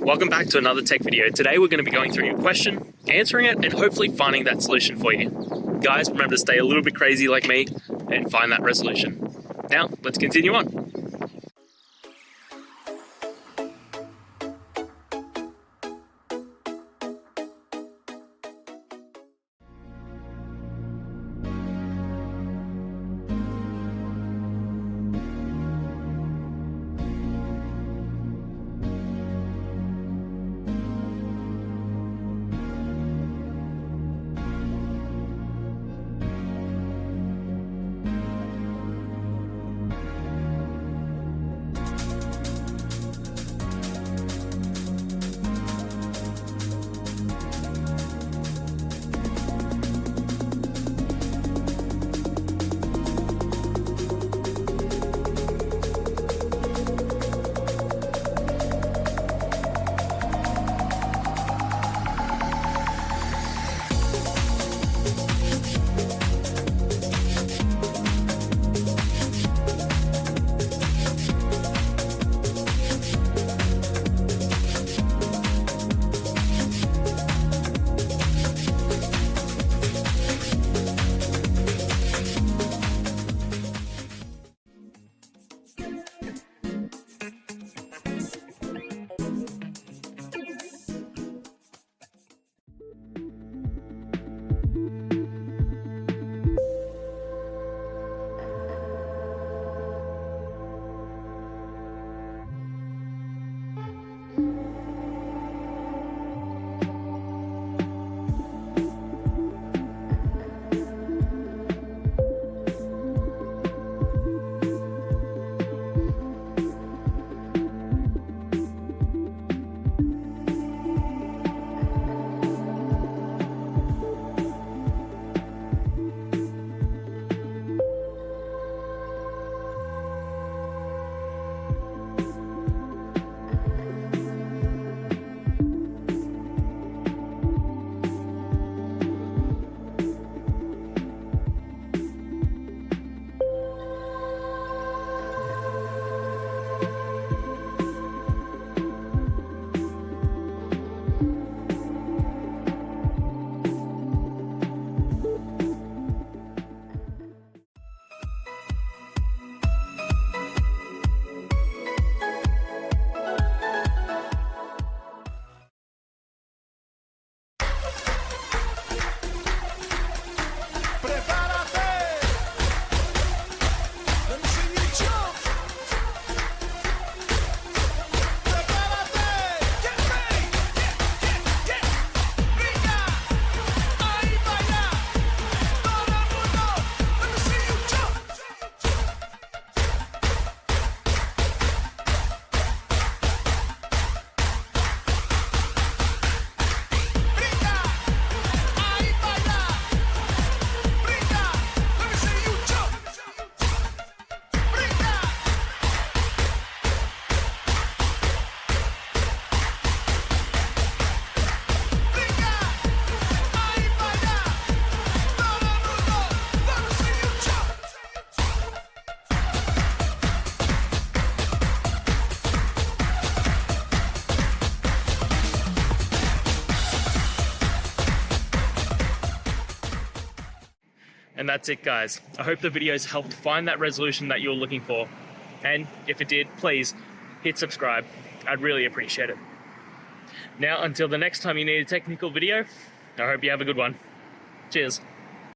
Welcome back to another tech video. Today we're going to be going through your question, answering it, and hopefully finding that solution for you. Guys, remember to stay a little bit crazy like me and find that resolution. Now, let's continue on. And that's it, guys. I hope the videos helped find that resolution that you're looking for. And if it did, please hit subscribe. I'd really appreciate it. Now, until the next time you need a technical video, I hope you have a good one. Cheers.